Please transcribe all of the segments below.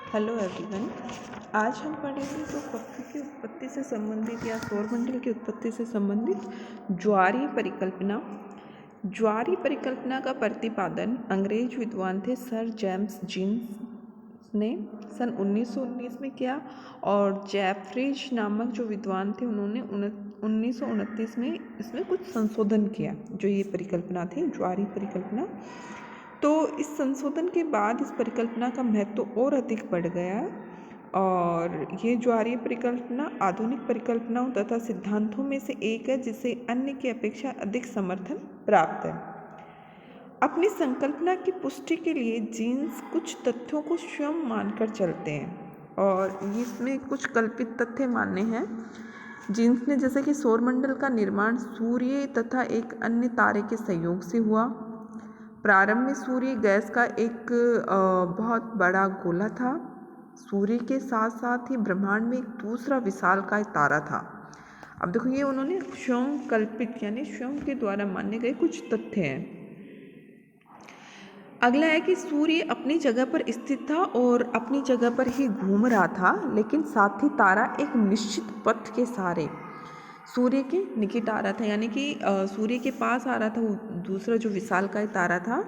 Hello everyone. आज हम पढ़ेंगे जो पृथ्वी की उत्पत्ति से संबंधित या सौरमंडल की उत्पत्ति से संबंधित ज्वारीय परिकल्पना। ज्वारीय परिकल्पना का प्रतिपादन अंग्रेज विद्वान थे सर जेम्स जीन्स ने सन 1919 में किया और जेफरीज नामक जो विद्वान थे उन्होंने 1929 में इसमें कुछ संशोधन किया। जो ये परिकल्पना थी ज्वारीय परिकल्पना, तो इस संशोधन के बाद इस परिकल्पना का महत्व और अधिक बढ़ गया और ये ज्वारीय परिकल्पना आधुनिक परिकल्पनाओं तथा सिद्धांतों में से एक है जिसे अन्य की अपेक्षा अधिक समर्थन प्राप्त है। अपनी संकल्पना की पुष्टि के लिए जीन्स कुछ तथ्यों को स्वयं मानकर चलते हैं और इसमें कुछ कल्पित तथ्य मानने हैं। जीन्स ने जैसे कि सौरमंडल का निर्माण सूर्य तथा एक अन्य तारे के सहयोग से हुआ। प्रारंभ में सूर्य गैस का एक बहुत बड़ा गोला था। सूर्य के साथ साथ ही ब्रह्मांड में एक दूसरा विशालकाय तारा था। अब देखो, ये उन्होंने स्वयं कल्पित यानी स्वयं के द्वारा माने गए कुछ तथ्य हैं। अगला है कि सूर्य अपनी जगह पर स्थित था और अपनी जगह पर ही घूम रहा था, लेकिन साथ ही तारा एक निश्चित पथ के सहारे सूर्य के निकट आ रहा था, यानी कि सूर्य के पास आ रहा था वो दूसरा जो विशालकाय तारा था।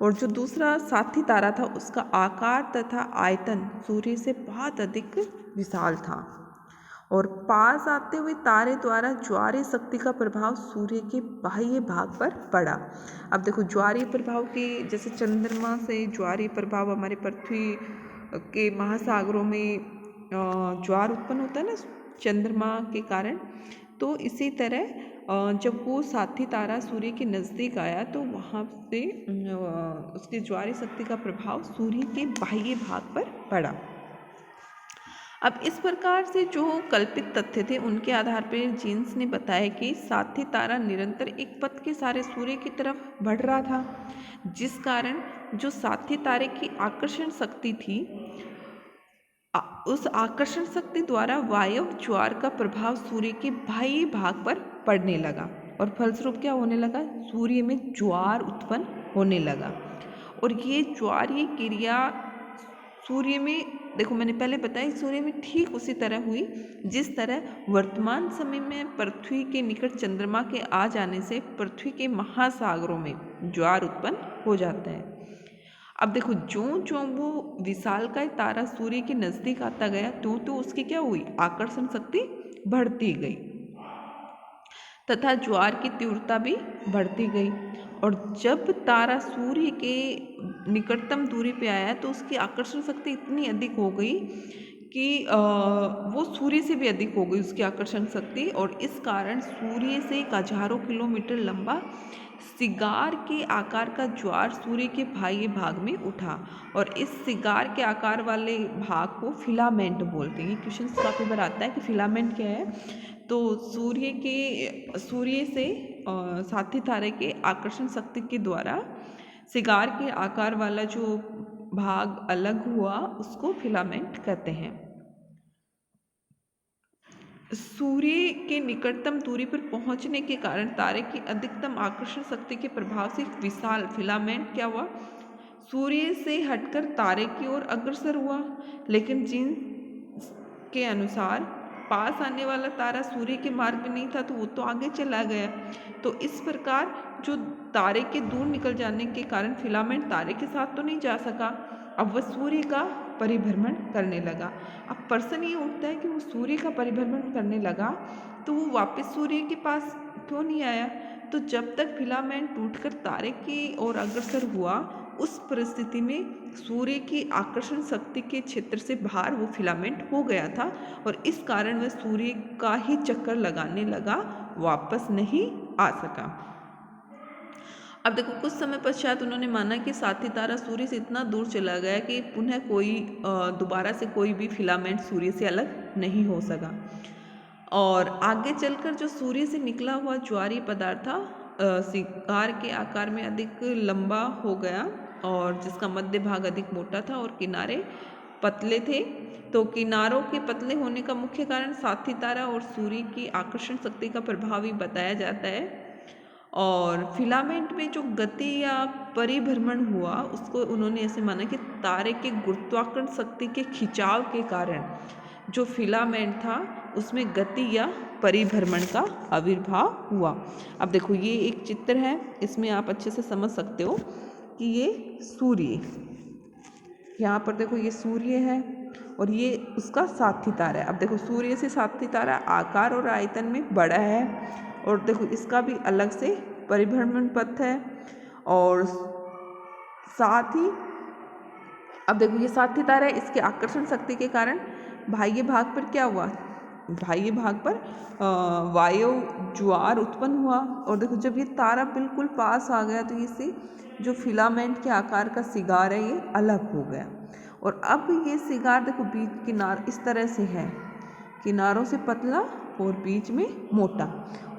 और जो दूसरा साथी तारा था उसका आकार तथा आयतन सूर्य से बहुत अधिक विशाल था और पास आते हुए तारे द्वारा ज्वारीय शक्ति का प्रभाव सूर्य के बाह्य भाग पर पड़ा। अब देखो, ज्वारीय प्रभाव के जैसे चंद्रमा से ज्वारीय प्रभाव हमारे पृथ्वी के महासागरों में ज्वार उत्पन्न होता है ना चंद्रमा के कारण, तो इसी तरह जब वो साथी तारा सूर्य के नज़दीक आया तो वहाँ से उसकी ज्वारीय शक्ति का प्रभाव सूर्य के बाह्य भाग पर पड़ा। अब इस प्रकार से जो कल्पित तथ्य थे उनके आधार पर जीन्स ने बताया कि साथी तारा निरंतर एक पथ के सहारे सूर्य की तरफ बढ़ रहा था, जिस कारण जो साथी तारे की आकर्षण शक्ति थी उस आकर्षण शक्ति द्वारा वायव ज्वार का प्रभाव सूर्य के बाह्य भाग पर पड़ने लगा और फलस्वरूप क्या होने लगा, सूर्य में ज्वार उत्पन्न होने लगा। और ये ज्वारीय क्रिया सूर्य में, देखो मैंने पहले बताया, सूर्य में ठीक उसी तरह हुई जिस तरह वर्तमान समय में पृथ्वी के निकट चंद्रमा के आ जाने से पृथ्वी के महासागरों में ज्वार उत्पन्न हो जाता है। अब देखो, ज्यों ज्यों वो विशालकाय तारा सूर्य के नज़दीक आता गया तो उसकी क्या हुई, आकर्षण शक्ति बढ़ती गई तथा ज्वार की तीव्रता भी बढ़ती गई। और जब तारा सूर्य के निकटतम दूरी पे आया तो उसकी आकर्षण शक्ति इतनी अधिक हो गई कि वो सूर्य से भी अधिक हो गई उसकी आकर्षण शक्ति, और इस कारण सूर्य से 1000 किलोमीटर लंबा सिगार के आकार का ज्वार सूर्य के बाह्य भाग में उठा। और इस सिगार के आकार वाले भाग को फिलामेंट बोलते हैं। ये क्वेश्चन काफ़ी बार आता है कि फिलामेंट क्या है। तो सूर्य से साथी तारे के आकर्षण शक्ति के द्वारा सिगार के आकार वाला जो भाग अलग हुआ उसको फिलामेंट कहते हैं। सूर्य के निकटतम दूरी पर पहुंचने के कारण तारे की अधिकतम आकर्षण शक्ति के प्रभाव से विशाल फिलामेंट क्या हुआ, सूर्य से हटकर तारे की ओर अग्रसर हुआ। लेकिन जीन्स के अनुसार पास आने वाला तारा सूर्य के मार्ग में नहीं था तो वो तो आगे चला गया। तो इस प्रकार जो तारे के दूर निकल जाने के कारण फिलामेंट तारे के साथ तो नहीं जा सका, अब वह सूर्य का परिभ्रमण करने लगा। अब प्रश्न ये उठता है कि वो सूर्य का परिभ्रमण करने लगा तो वो वापस सूर्य के पास क्यों नहीं आया। तो जब तक फिलामेंट टूटकर तारे की ओर अग्रसर हुआ उस परिस्थिति में सूर्य की आकर्षण शक्ति के क्षेत्र से बाहर वो फिलामेंट हो गया था और इस कारण वह सूर्य का ही चक्कर लगाने लगा, वापस नहीं आ सका। अब देखो, कुछ समय पश्चात उन्होंने माना कि साथी तारा सूर्य से इतना दूर चला गया कि पुनः दोबारा से कोई भी फिलामेंट सूर्य से अलग नहीं हो सका। और आगे चलकर जो सूर्य से निकला हुआ ज्वारीय पदार्थ था सिगार के आकार में अधिक लंबा हो गया और जिसका मध्य भाग अधिक मोटा था और किनारे पतले थे। तो किनारों के पतले होने का मुख्य कारण साथी तारा और सूर्य की आकर्षण शक्ति का प्रभाव ही बताया जाता है। और फिलामेंट में जो गति या परिभ्रमण हुआ उसको उन्होंने ऐसे माना कि तारे के गुरुत्वाकर्षण शक्ति के खिंचाव के कारण जो फिलामेंट था उसमें गति या परिभ्रमण का आविर्भाव हुआ। अब देखो ये एक चित्र है, इसमें आप अच्छे से समझ सकते हो कि ये सूर्य, यहाँ पर देखो ये सूर्य है और ये उसका साथी तारा है। अब देखो सूर्य से साथी तारा आकार और आयतन में बड़ा है और देखो इसका भी अलग से परिभ्रमण पथ है। और साथ ही अब देखो ये साथी तारा है, इसके आकर्षण शक्ति के कारण बाह्य भाग पर क्या हुआ, बाह्य भाग पर वायु ज्वार उत्पन्न हुआ। और देखो जब ये तारा बिल्कुल पास आ गया तो इससे जो फिलामेंट के आकार का सिगार है ये अलग हो गया। और अब ये सिगार देखो बीच किनार इस तरह से है, किनारों से पतला और बीच में मोटा।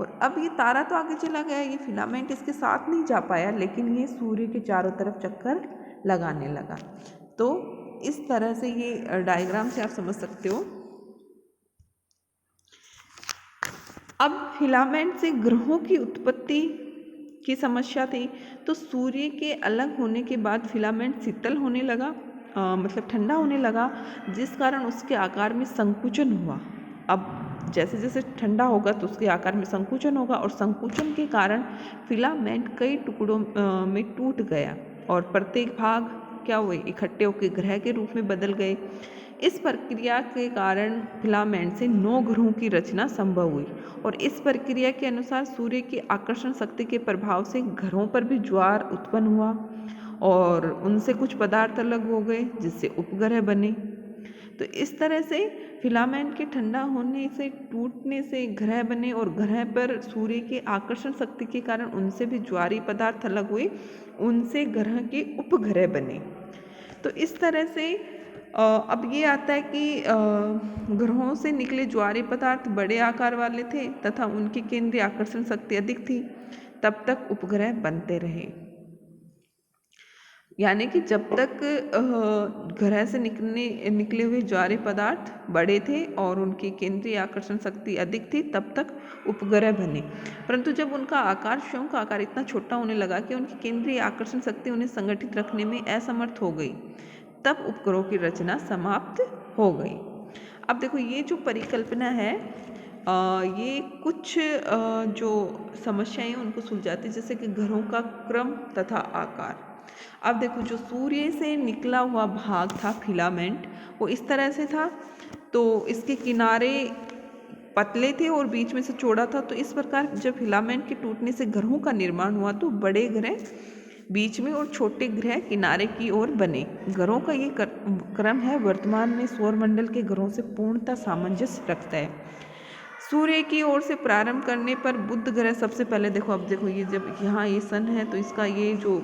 और अब ये तारा तो आगे चला गया, ये फिलामेंट इसके साथ नहीं जा पाया, लेकिन ये सूर्य के चारों तरफ चक्कर लगाने लगा। तो इस तरह से ये डायग्राम से आप समझ सकते हो। अब फिलामेंट से ग्रहों की उत्पत्ति की समस्या थी, तो सूर्य के अलग होने के बाद फिलामेंट शीतल होने लगा, मतलब ठंडा होने लगा, जिस कारण उसके आकार में संकुचन हुआ। अब जैसे जैसे ठंडा होगा तो उसके आकार में संकुचन होगा और संकुचन के कारण फिलामेंट कई टुकड़ों में टूट गया और प्रत्येक भाग क्या हुए, इकट्ठे होकर ग्रह के रूप में बदल गए। इस प्रक्रिया के कारण फिलामेंट से 9 ग्रहों की रचना संभव हुई। और इस प्रक्रिया के अनुसार सूर्य की आकर्षण शक्ति के प्रभाव से ग्रहों पर भी ज्वार उत्पन्न हुआ और उनसे कुछ पदार्थ अलग हो गए जिससे उपग्रह बने। तो इस तरह से फिलामेंट के ठंडा होने से, टूटने से ग्रह बने और ग्रह पर सूर्य के आकर्षण शक्ति के कारण उनसे भी ज्वारीय पदार्थ अलग हुए, उनसे ग्रह के उपग्रह बने। तो इस तरह से अब ये आता है कि ग्रहों से निकले ज्वारीय पदार्थ बड़े आकार वाले थे तथा उनकी केंद्रीय आकर्षण शक्ति अधिक थी, तब तक उपग्रह बनते रहे। यानी कि जब तक ग्रह से निकले हुए ज्वारीय पदार्थ बड़े थे और उनकी केंद्रीय आकर्षण शक्ति अधिक थी, तब तक उपग्रह बने। परंतु जब उनका आकार, स्वयं का आकार इतना छोटा होने लगा कि उनकी केंद्रीय आकर्षण शक्ति उन्हें संगठित रखने में असमर्थ हो गई, तब उपग्रहों की रचना समाप्त हो गई। अब देखो ये जो परिकल्पना है ये कुछ जो समस्याएं हैं उनको सुलझाती है, जैसे कि ग्रहों का क्रम तथा आकार। अब देखो जो सूर्य से निकला हुआ भाग था फिलामेंट, वो इस तरह से था, तो इसके किनारे पतले थे और बीच में से चौड़ा था। तो इस प्रकार जब फिलामेंट के टूटने से ग्रहों का निर्माण हुआ तो बड़े ग्रह बीच में और छोटे ग्रह किनारे की ओर बने। ग्रहों का ये क्रम है वर्तमान में सौरमंडल के ग्रहों से पूर्णतः सामंजस्य रखता है। सूर्य की ओर से प्रारंभ करने पर बुध ग्रह सबसे पहले, देखो अब देखो ये जब यहाँ ये सन है तो इसका ये जो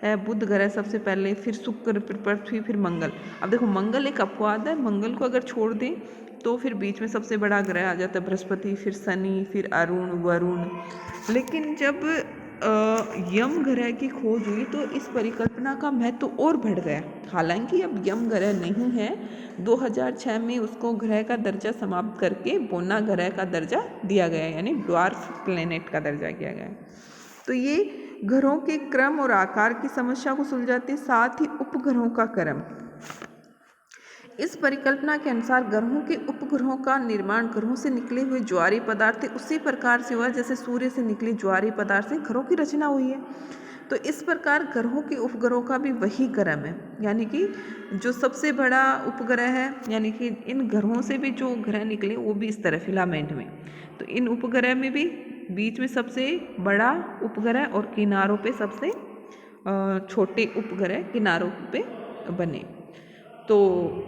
है बुध ग्रह सबसे पहले, फिर शुक्र, फिर पृथ्वी, फिर मंगल। अब देखो मंगल एक अपवाद है, मंगल को अगर छोड़ दें तो फिर बीच में सबसे बड़ा ग्रह आ जाता है बृहस्पति, फिर शनि, फिर अरुण, वरुण। लेकिन जब यम ग्रह की खोज हुई तो इस परिकल्पना का महत्व और बढ़ गया। हालांकि अब यम ग्रह नहीं है, 2006 में उसको ग्रह का दर्जा समाप्त करके बोना ग्रह का दर्जा दिया गया, यानी ड्वार्फ प्लेनेट का दर्जा किया गया। तो ये ग्रहों के क्रम और आकार की समस्या को सुलझाती है, साथ ही उपग्रहों का क्रम। इस परिकल्पना के अनुसार ग्रहों के उपग्रहों का निर्माण ग्रहों से निकले हुए ज्वारीय पदार्थ उसी प्रकार से हुआ जैसे सूर्य से निकले ज्वारीय पदार्थ से ग्रहों की रचना हुई है। तो इस प्रकार ग्रहों के उपग्रहों का भी वही क्रम है, यानी कि जो सबसे बड़ा उपग्रह है, यानी कि इन ग्रहों से भी जो ग्रह निकले वो भी इस तरह फिलामेंट में, तो इन उपग्रह में भी बीच में सबसे बड़ा उपग्रह और किनारों पे सबसे छोटे उपग्रह किनारों पे बने। तो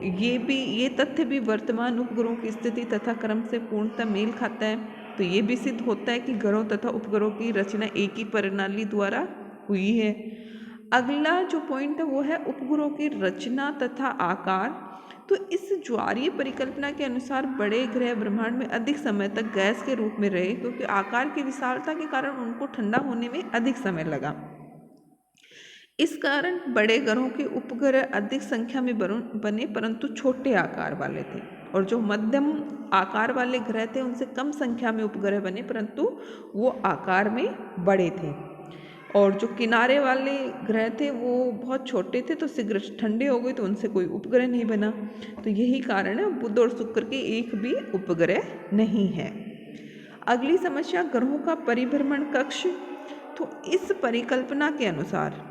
ये तथ्य भी वर्तमान उपग्रहों की स्थिति तथा क्रम से पूर्णतः मेल खाता है। तो ये भी सिद्ध होता है कि ग्रहों तथा उपग्रहों की रचना एक ही प्रणाली द्वारा हुई है। अगला जो पॉइंट है वो है उपग्रहों की रचना तथा आकार। तो इस ज्वारीय परिकल्पना के अनुसार बड़े ग्रह ब्रह्मांड में अधिक समय तक गैस के रूप में रहे, क्योंकि आकार की विशालता के कारण उनको ठंडा होने में अधिक समय लगा। इस कारण बड़े ग्रहों के उपग्रह अधिक संख्या में बने, परंतु छोटे आकार वाले थे। और जो मध्यम आकार वाले ग्रह थे उनसे कम संख्या में उपग्रह बने, परंतु वो आकार में बड़े थे। और जो किनारे वाले ग्रह थे वो बहुत छोटे थे, तो शीघ्र ठंडे हो गए, तो उनसे कोई उपग्रह नहीं बना। तो यही कारण है बुध और शुक्र के एक भी उपग्रह नहीं है। अगली समस्या, ग्रहों का परिभ्रमण कक्ष। तो इस परिकल्पना के अनुसार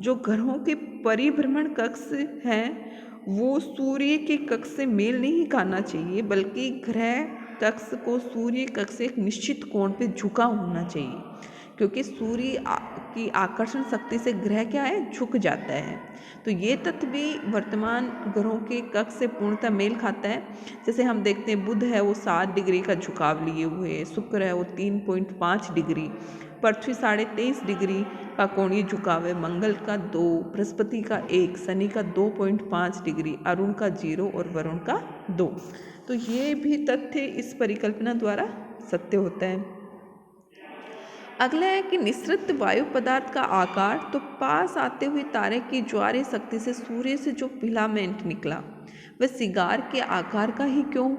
जो ग्रहों के परिभ्रमण कक्ष हैं वो सूर्य के कक्ष से मेल नहीं खाना चाहिए, बल्कि ग्रह कक्ष को सूर्य कक्ष से एक निश्चित कोण पे झुका होना चाहिए, क्योंकि सूर्य की आकर्षण शक्ति से ग्रह क्या है, झुक जाता है। तो ये तथ्य भी वर्तमान ग्रहों के कक्ष से पूर्णतः मेल खाता है। जैसे हम देखते हैं बुध है वो 7 डिग्री का झुकाव लिए हुए है, शुक्र है वो 3.5 डिग्री, पृथ्वी 23.5 डिग्री का कोणीय झुकाव है, मंगल का 2, बृहस्पति का 1, शनि का 2.5 डिग्री, अरुण का 0 और वरुण का 2। तो ये भी तथ्य इस परिकल्पना द्वारा सत्य होता है। अगला है कि निःसृत वायु पदार्थ का आकार। तो पास आते हुए तारे की ज्वारीय शक्ति से सूर्य से जो फिलामेंट निकला वह सिगार के आकार का ही क्यों,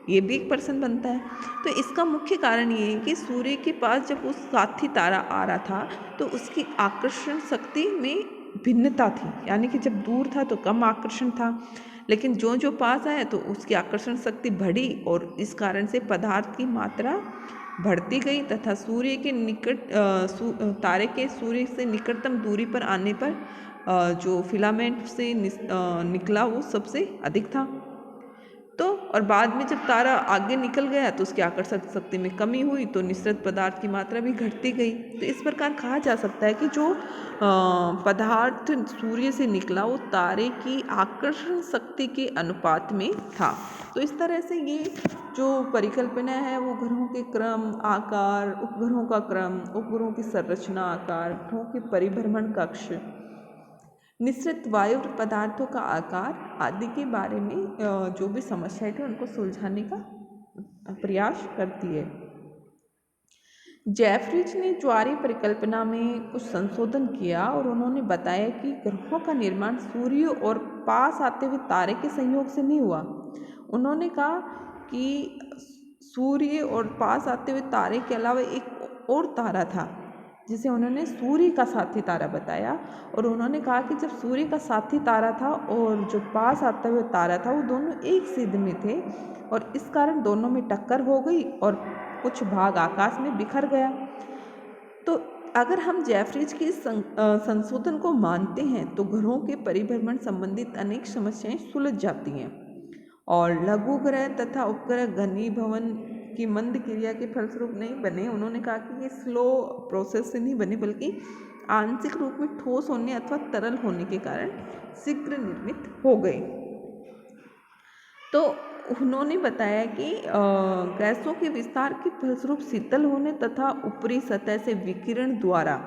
ये भी एक प्रश्न बनता है। तो इसका मुख्य कारण ये है कि सूर्य के पास जब उस साथी तारा आ रहा था तो उसकी आकर्षण शक्ति में भिन्नता थी, यानी कि जब दूर था तो कम आकर्षण था, लेकिन जो जो पास आया तो उसकी आकर्षण शक्ति बढ़ी और इस कारण से पदार्थ की मात्रा बढ़ती गई तथा सूर्य के निकट तारे के सूर्य से निकटतम दूरी पर आने पर जो फिलामेंट से निकला वो सबसे अधिक था। तो और बाद में जब तारा आगे निकल गया तो उसकी आकर्षण शक्ति में कमी हुई, तो निःसृत पदार्थ की मात्रा भी घटती गई। तो इस प्रकार कहा जा सकता है कि जो पदार्थ सूर्य से निकला वो तारे की आकर्षण शक्ति के अनुपात में था। तो इस तरह से ये जो परिकल्पना है वो ग्रहों के क्रम, आकार, उपग्रहों का क्रम, उपग्रहों की संरचना, आकार, ग्रहों के परिभ्रमण कक्ष, निःसृत वायु पदार्थों का आकार आदि के बारे में जो भी समस्याएं थी उनको सुलझाने का प्रयास करती है। जेफरीज ने ज्वारीय परिकल्पना में कुछ संशोधन किया और उन्होंने बताया कि ग्रहों का निर्माण सूर्य और पास आते हुए तारे के संयोग से नहीं हुआ। उन्होंने कहा कि सूर्य और पास आते हुए तारे के अलावा एक और तारा था जिसे उन्होंने सूर्य का साथी तारा बताया, और उन्होंने कहा कि जब सूर्य का साथी तारा था और जो पास आता हुआ तारा था वो दोनों एक सीध में थे और इस कारण दोनों में टक्कर हो गई और कुछ भाग आकाश में बिखर गया। तो अगर हम जेफरीज के संशोधन को मानते हैं तो ग्रहों के परिभ्रमण संबंधित अनेक समस्याएं सुलझ जाती हैं और लघु ग्रह तथा उपग्रह घनीभवन की मंद क्रिया के फलस्वरूप नहीं बने। उन्होंने कहा कि ये स्लो प्रोसेस से नहीं बने बल्कि आंशिक रूप में ठोस होने अथवा तरल होने के कारण शीघ्र निर्मित हो गए। तो उन्होंने बताया कि गैसों के विस्तार के फलस्वरूप शीतल होने तथा ऊपरी सतह से विकिरण द्वारा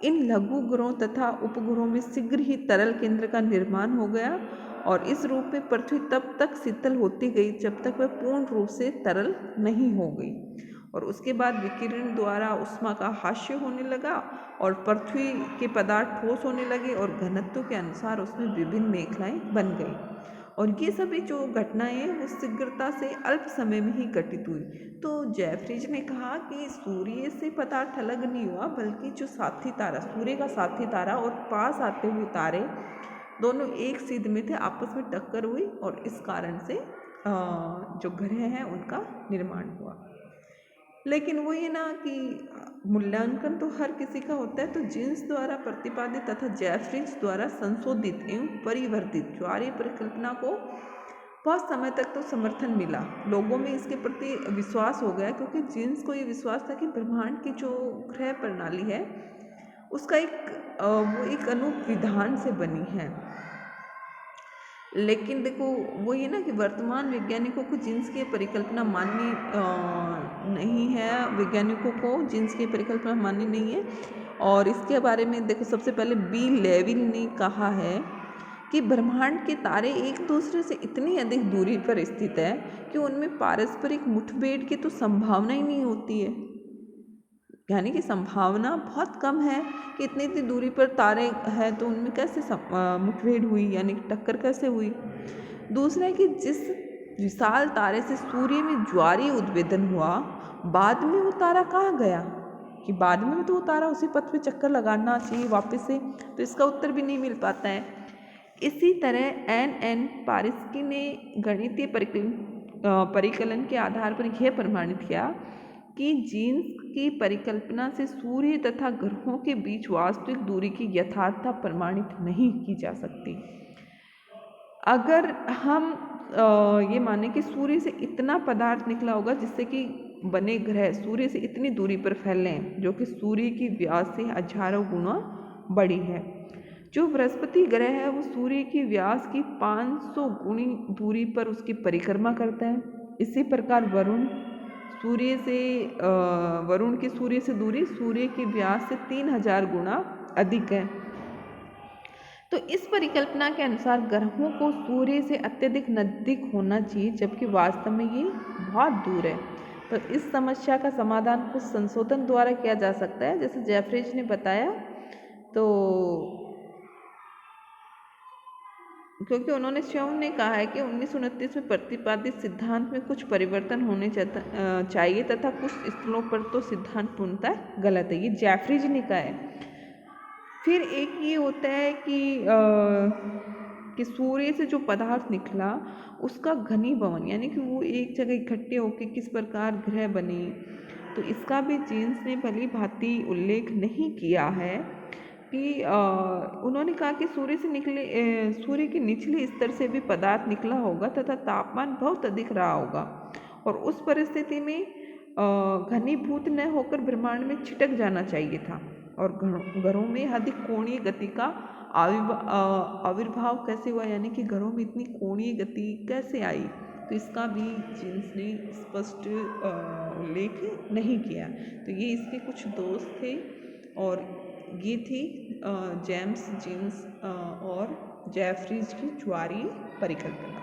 इन लघु ग्रहों तथा उपग्रहों में शीघ्र ही तरल केंद्र का निर्माण हो गया और इस रूप में पृथ्वी तब तक शीतल होती गई जब तक वह पूर्ण रूप से तरल नहीं हो गई, और उसके बाद विकिरण द्वारा उष्मा का हास्य होने लगा और पृथ्वी के पदार्थ ठोस होने लगे और घनत्व के अनुसार उसमें विभिन्न मेखलाएं बन गई। और ये सभी जो घटनाएं हैं वो शीघ्रता से अल्प समय में ही घटित हुई। तो जेफरीज ने कहा कि सूर्य से पदार्थ अलग नहीं हुआ बल्कि जो साथी तारा, सूर्य का साथी तारा और पास आते हुए तारे दोनों एक सीध में थे, आपस में टक्कर हुई और इस कारण से जो ग्रह हैं उनका निर्माण हुआ। लेकिन वो ये ना कि मूल्यांकन तो हर किसी का होता है, तो जीन्स द्वारा प्रतिपादित तथा जेफरीज द्वारा संशोधित एवं परिवर्तित ज्वारीय परिकल्पना को बहुत समय तक तो समर्थन मिला, लोगों में इसके प्रति विश्वास हो गया, क्योंकि जीन्स को ये विश्वास था कि ब्रह्मांड की जो ग्रह प्रणाली है उसका वो एक अनूप विधान से बनी है। लेकिन देखो वो ये ना कि वर्तमान वैज्ञानिकों को जीन्स की परिकल्पना माननी नहीं है, वैज्ञानिकों को जीन्स की परिकल्पना माननी नहीं है। और इसके बारे में देखो सबसे पहले बी लेविन ने कहा है कि ब्रह्मांड के तारे एक दूसरे से इतनी अधिक दूरी पर स्थित है कि उनमें पारस्परिक मुठभेड़ की तो संभावना ही नहीं होती है, यानी कि संभावना बहुत कम है कि इतनी दूरी पर तारे हैं तो उनमें कैसे मुठभेड़ हुई, यानी टक्कर कैसे हुई। दूसरा है कि जिस विशाल तारे से सूर्य में ज्वारीय उद्भेदन हुआ, बाद में वो तारा कहाँ गया? कि बाद में तो वो तारा उसी पथ पे चक्कर लगाना चाहिए वापस से, तो इसका उत्तर भी नहीं मिल पाता है। इसी तरह एन पारिस्की ने गणितीय परिकलन के आधार पर यह प्रमाणित किया कि जीन्स की परिकल्पना से सूर्य तथा ग्रहों के बीच वास्तविक दूरी की यथार्थता प्रमाणित नहीं की जा सकती। अगर हम ये माने कि सूर्य से इतना पदार्थ निकला होगा जिससे कि बने ग्रह सूर्य से इतनी दूरी पर फैले हैं, जो कि सूर्य की व्यास से हजारों गुना बड़ी है। जो बृहस्पति ग्रह है वो सूर्य की व्यास की 500 गुनी दूरी पर उसकी परिक्रमा करता है। इसी प्रकार वरुण की सूर्य से दूरी सूर्य की व्यास से 3000 गुना अधिक है। तो इस परिकल्पना के अनुसार ग्रहों को सूर्य से अत्यधिक नजदीक होना चाहिए, जबकि वास्तव में ये बहुत दूर है। तो इस समस्या का समाधान कुछ संशोधन द्वारा किया जा सकता है, जैसे जेफरीज ने बताया। तो क्योंकि उन्होंने स्वयं ने कहा है कि 1929 में प्रतिपादित सिद्धांत में कुछ परिवर्तन होने चाहिए तथा कुछ स्थलों पर तो सिद्धांत पूर्णतः गलत है, ये जेफरीज ने कहा है। फिर एक ये होता है कि सूर्य से जो पदार्थ निकला उसका घनीभवन, यानी कि वो एक जगह इकट्ठे होकर किस प्रकार ग्रह बने, तो इसका भी जीन्स ने भली भांति उल्लेख नहीं किया है। कि उन्होंने कहा कि सूर्य के निचले स्तर से भी पदार्थ निकला होगा तथा तापमान बहुत अधिक रहा होगा, और उस परिस्थिति में घनीभूत न होकर ब्रह्मांड में छिटक जाना चाहिए था। और ग्रहों में अधिक कोणीय गति का आविर्भाव कैसे हुआ, यानी कि ग्रहों में इतनी कोणीय गति कैसे आई, तो इसका भी जीन्स ने स्पष्ट उल्लेख नहीं किया। तो ये इसके कुछ दोस्त थे, और ये थी जेम्स जीन्स और जेफरीज की ज्वारीय परिकल्पना।